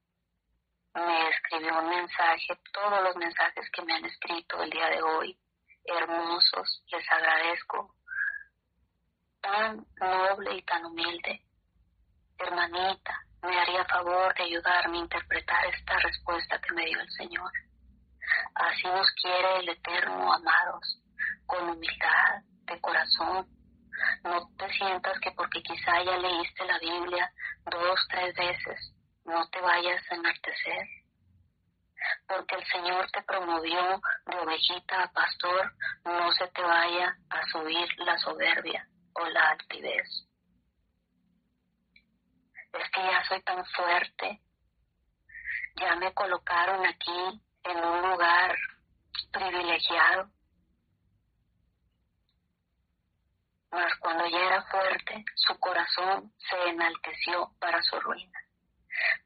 me escribió un mensaje, todos los mensajes que me han escrito el día de hoy, hermosos, les agradezco, tan noble y tan humilde. Hermanita, ¿me haría favor de ayudarme a interpretar esta respuesta que me dio el Señor? Así nos quiere el Eterno, amados, con humildad de corazón. No te sientas que porque quizá ya leíste la Biblia 2, 3 veces, no te vayas a enaltecer. porque el Señor te promovió de ovejita a pastor, no se te vaya a subir la soberbia o la altivez. Es que ya soy tan fuerte, ya me colocaron aquí en un lugar privilegiado. Mas cuando ya era fuerte, su corazón se enalteció para su ruina,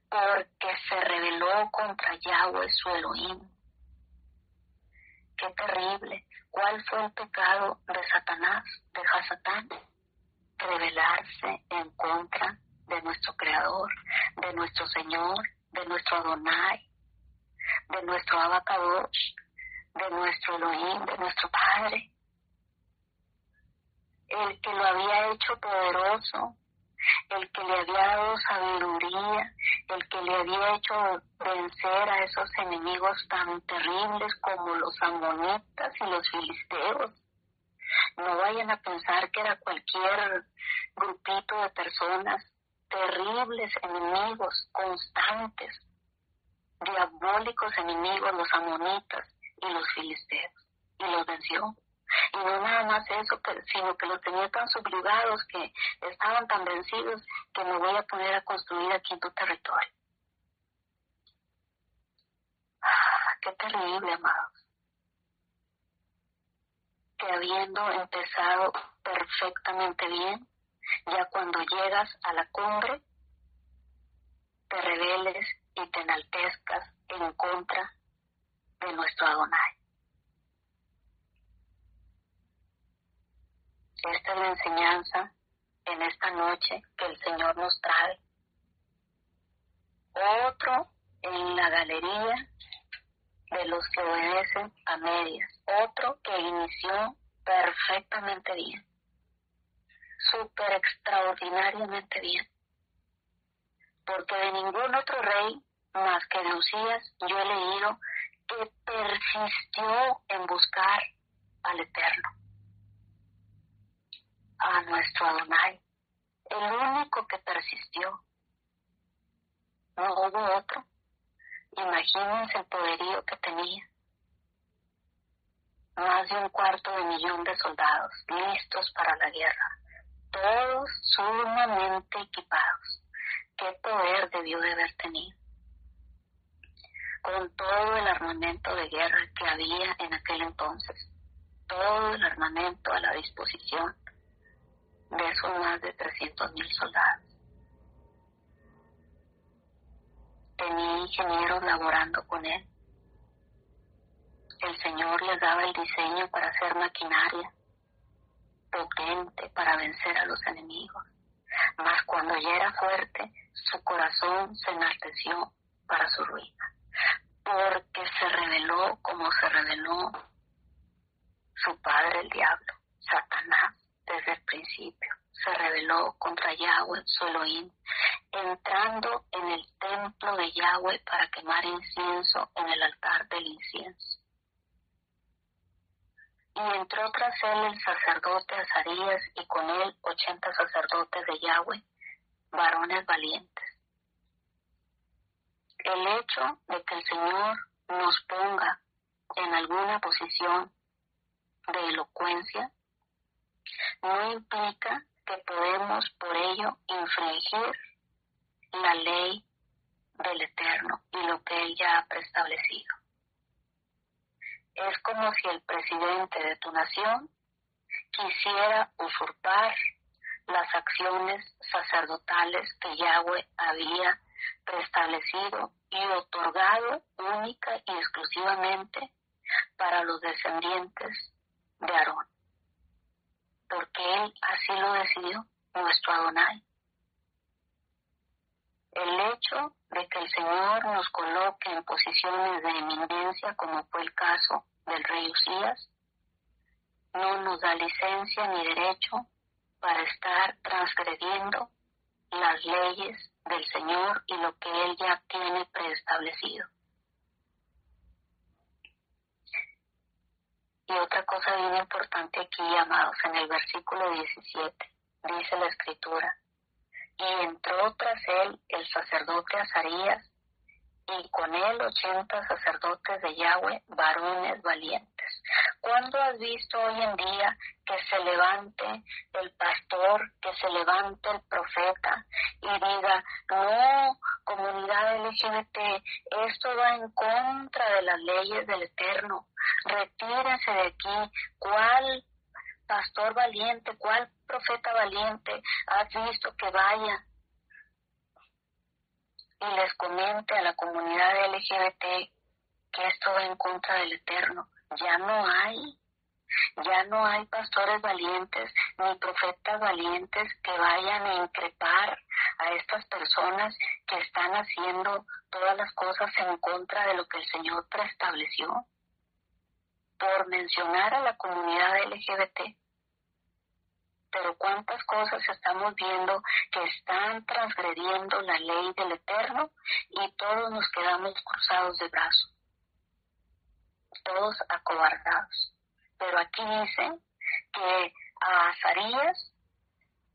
porque se rebeló contra Yahweh su Elohim. ¡Qué terrible! ¿Cuál fue el pecado de Satanás, de Hasatán? Rebelarse en contra de nuestro Creador, de nuestro Señor, de nuestro Adonai, de nuestro Abacadosh, de nuestro Elohim, de nuestro Padre. El que lo había hecho poderoso, el que le había dado sabiduría, el que le había hecho vencer a esos enemigos tan terribles como los amonitas y los filisteos. No vayan a pensar que era cualquier grupito de personas, terribles enemigos, constantes, diabólicos enemigos, los amonitas y los filisteos, y los venció. Y no nada más eso, sino que los tenía tan subyugados, que estaban tan vencidos, que me voy a poner a construir aquí en tu territorio. ¡Qué terrible, amados! Que habiendo empezado perfectamente bien, ya cuando llegas a la cumbre, te rebeles y te enaltezcas en contra de nuestro Adonai. Esta es la enseñanza en esta noche que el Señor nos trae. Otro en la galería de los que obedecen a medias. Otro que inició perfectamente bien. Súper extraordinariamente bien. Porque de ningún otro rey más que de Usías yo he leído que persistió en buscar al Eterno, a nuestro Adonai, el único que persistió. No hubo otro. Imagínense el poderío que tenía. Más de 250,000 de soldados listos para la guerra, todos sumamente equipados. ¿Qué poder debió de haber tenido? Con todo el armamento de guerra que había en aquel entonces, todo el armamento a la disposición de esos más de 300,000 soldados. Tenía ingenieros laborando con él. El Señor les daba el diseño para hacer maquinaria potente para vencer a los enemigos. Mas cuando ya era fuerte, su corazón se enalteció para su ruina, porque se rebeló como se rebeló su padre el diablo, Satanás, desde el principio. Se rebeló contra Yahweh, su Elohim, entrando en el templo de Yahweh para quemar incienso en el altar del incienso. Y entró tras él el sacerdote Azarías, y con él 80 sacerdotes de Yahweh, varones valientes. El hecho de que el Señor nos ponga en alguna posición de elocuencia no implica que podemos por ello infringir la ley del Eterno y lo que Él ya ha preestablecido. Es como si el presidente de tu nación quisiera usurpar las acciones sacerdotales que Yahweh había preestablecido y otorgado única y exclusivamente para los descendientes de Aarón, porque Él así lo decidió, nuestro Adonai. El hecho de que el Señor nos coloque en posiciones de eminencia, como fue el caso del rey Usías, no nos da licencia ni derecho para estar transgrediendo las leyes del Señor y lo que Él ya tiene preestablecido. Y otra cosa bien importante aquí, amados, en el versículo 17, dice la Escritura: y entró tras él el sacerdote Azarías, y con él 80 sacerdotes de Yahweh, varones valientes. ¿Cuándo has visto hoy en día que se levante el pastor, que se levante el profeta y diga, no, comunidad LGBT, esto va en contra de las leyes del Eterno, retírense de aquí? ¿Cuál pastor valiente, cuál profeta valiente has visto que vaya y les comente a la comunidad LGBT que esto va en contra del Eterno? Ya no hay pastores valientes ni profetas valientes que vayan a increpar a estas personas que están haciendo todas las cosas en contra de lo que el Señor preestableció. Por mencionar a la comunidad LGBT, pero cuántas cosas estamos viendo que están transgrediendo la ley del Eterno y todos nos quedamos cruzados de brazos, todos acobardados. Pero aquí dice que a Azarías,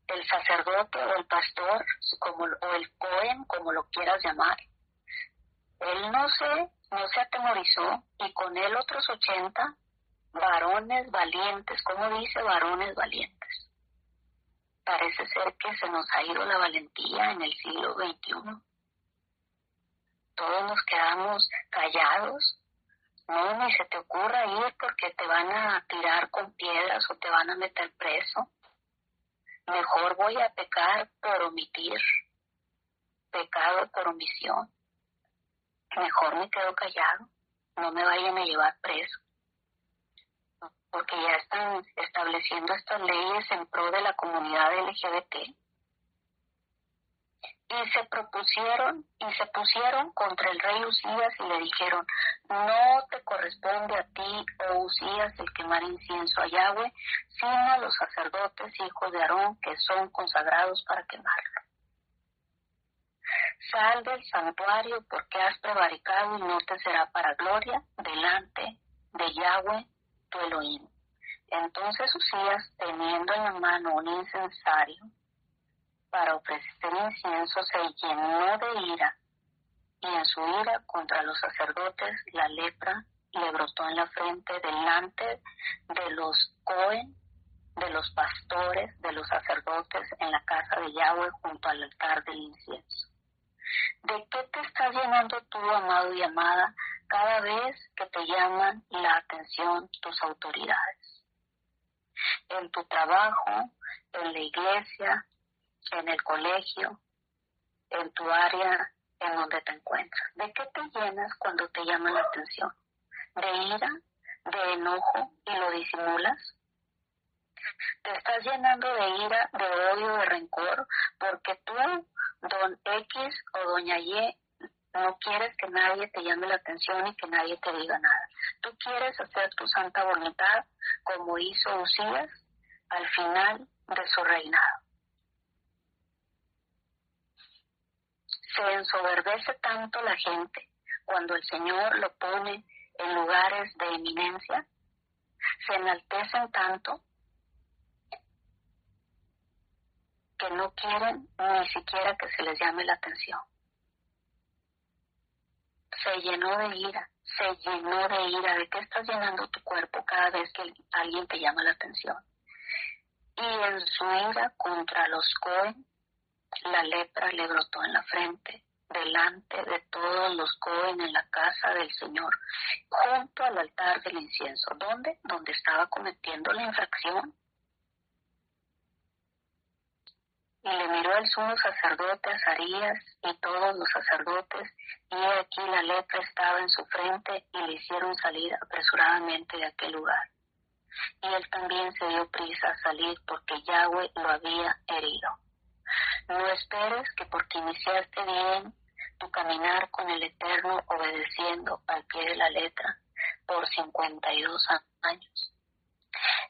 el sacerdote o el pastor, o el Cohen, como lo quieras llamar, él no se atemorizó, y con él otros 80 varones valientes. ¿Cómo dice varones valientes? Parece ser que se nos ha ido la valentía en el siglo XXI. Todos nos quedamos callados. No, ni se te ocurra ir porque te van a tirar con piedras o te van a meter preso. Mejor voy a pecar por omitir, pecado por omisión. Mejor me quedo callado, no me vayan a llevar preso. Porque ya están estableciendo estas leyes en pro de la comunidad LGBT. Y se pusieron contra el rey Usías y le dijeron, no te corresponde a ti, oh Usías, el quemar incienso a Yahweh, sino a los sacerdotes hijos de Aarón, que son consagrados para quemarlo. Sal del santuario, porque has prevaricado y no te será para gloria delante de Yahweh tu Elohim. Entonces Usías, teniendo en la mano un incensario para ofrecer incienso, se llenó de ira, y en su ira contra los sacerdotes la lepra le brotó en la frente delante de los Cohen, de los pastores, de los sacerdotes en la casa de Yahweh junto al altar del incienso. ¿De qué te estás llenando tú, amado y amada, cada vez que te llaman la atención tus autoridades? En tu trabajo, en la iglesia, en el colegio, en tu área en donde te encuentras. ¿De qué te llenas cuando te llaman la atención? ¿De ira? ¿De enojo y lo disimulas? ¿Te estás llenando de ira, de odio, de rencor, porque tú, don X o doña Y, no quieres que nadie te llame la atención y que nadie te diga nada? Tú quieres hacer tu santa voluntad como hizo Usías al final de su reinado. Se ensoberbece tanto la gente cuando el Señor lo pone en lugares de eminencia, se enaltecen tanto que no quieren ni siquiera que se les llame la atención. Se llenó de ira. ¿De qué estás llenando tu cuerpo cada vez que alguien te llama la atención? Y en su ira contra los Cohen, la lepra le brotó en la frente, delante de todos los Cohen en la casa del Señor, junto al altar del incienso. ¿Dónde? Donde estaba cometiendo la infracción. Y le miró el sumo sacerdote Azarías y todos los sacerdotes, y he aquí la lepra estaba en su frente, y le hicieron salir apresuradamente de aquel lugar. Y él también se dio prisa a salir, porque Yahweh lo había herido. No esperes que porque iniciaste bien tu caminar con el Eterno, obedeciendo al pie de la letra por 52 años.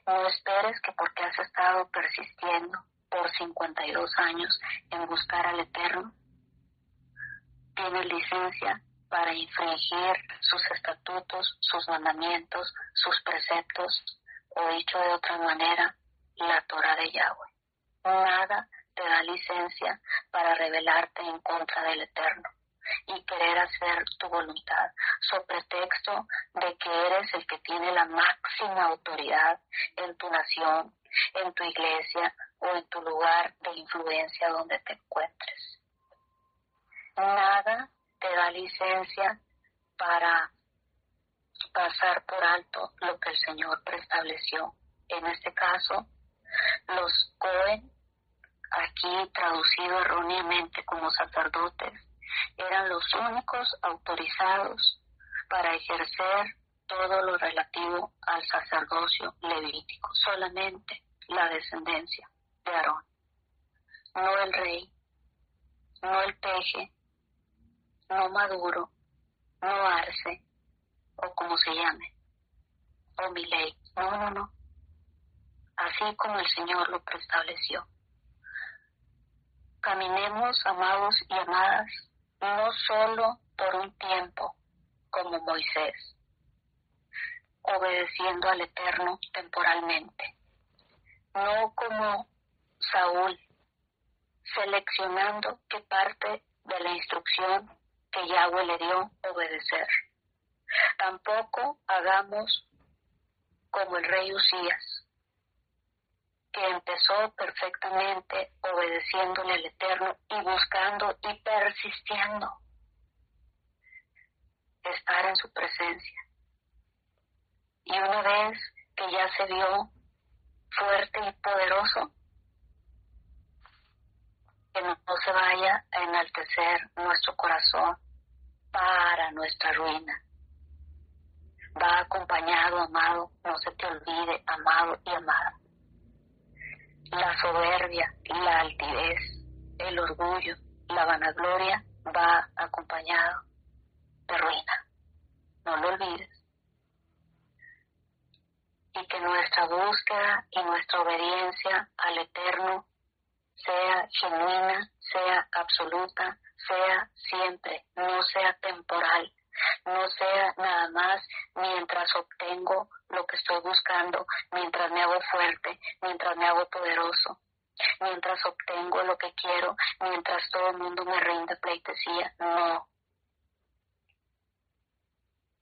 No esperes que porque has estado persistiendo por 52 años en buscar al Eterno, tienes licencia para infringir sus estatutos, sus mandamientos, sus preceptos, o dicho de otra manera, la Torah de Yahweh. Nada te da licencia para rebelarte en contra del Eterno. y querer hacer tu voluntad, sobre pretexto de que eres el que tiene la máxima autoridad en tu nación, en tu iglesia o en tu lugar de influencia donde te encuentres. Nada te da licencia para pasar por alto lo que el Señor preestableció. En este caso, los Cohen, aquí traducido erróneamente como sacerdotes, eran los únicos autorizados para ejercer todo lo relativo al sacerdocio levítico, solamente la descendencia de Aarón, no el rey, no el peje, no Maduro, no Arce, o como se llame, o Milei, no, así como el Señor lo preestableció. Caminemos, amados y amadas, no solo por un tiempo, como Moisés, obedeciendo al Eterno temporalmente, no como Saúl, seleccionando qué parte de la instrucción que Yahweh le dio obedecer. Tampoco hagamos como el rey Usías, que empezó perfectamente obedeciéndole al Eterno y buscando y persistiendo estar en su presencia. Y una vez que ya se vio fuerte y poderoso, que no se vaya a enaltecer nuestro corazón para nuestra ruina. Va acompañado, amado, no se te olvide, amado y amada. La soberbia, la altivez, el orgullo, la vanagloria va acompañado de ruina. No lo olvides. Y que nuestra búsqueda y nuestra obediencia al Eterno sea genuina, sea absoluta, sea siempre, no sea temporal, no sea nada más mientras obtengo lo que estoy buscando, mientras me hago fuerte, mientras me hago poderoso, mientras obtengo lo que quiero, mientras todo el mundo me rinde pleitesía. No.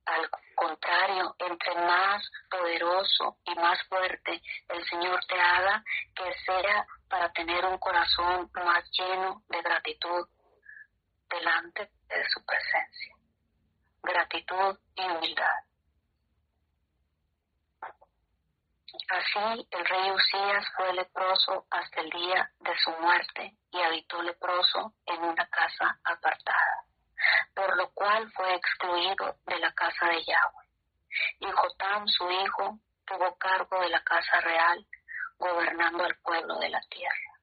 Al contrario, entre más poderoso y más fuerte el Señor te haga, que sea para tener un corazón más lleno de gratitud delante de su presencia. Gratitud y humildad. Así el rey Usías fue leproso hasta el día de su muerte y habitó leproso en una casa apartada, por lo cual fue excluido de la casa de Yahweh. Y Jotam, su hijo, tuvo cargo de la casa real, gobernando al pueblo de la tierra.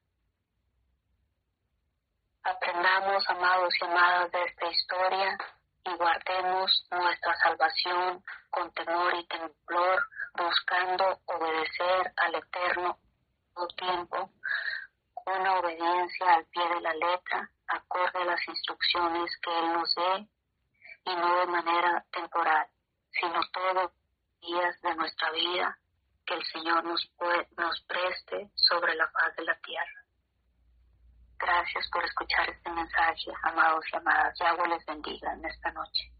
Aprendamos, amados y amadas, de esta historia y guardemos nuestra salvación con temor y temblor, buscando obedecer al Eterno todo tiempo, una obediencia al pie de la letra, acorde a las instrucciones que Él nos dé, y no de manera temporal, sino todos los días de nuestra vida que el Señor nos preste sobre la faz de la tierra. Gracias por escuchar este mensaje, amados y amadas. Yahweh les bendiga en esta noche.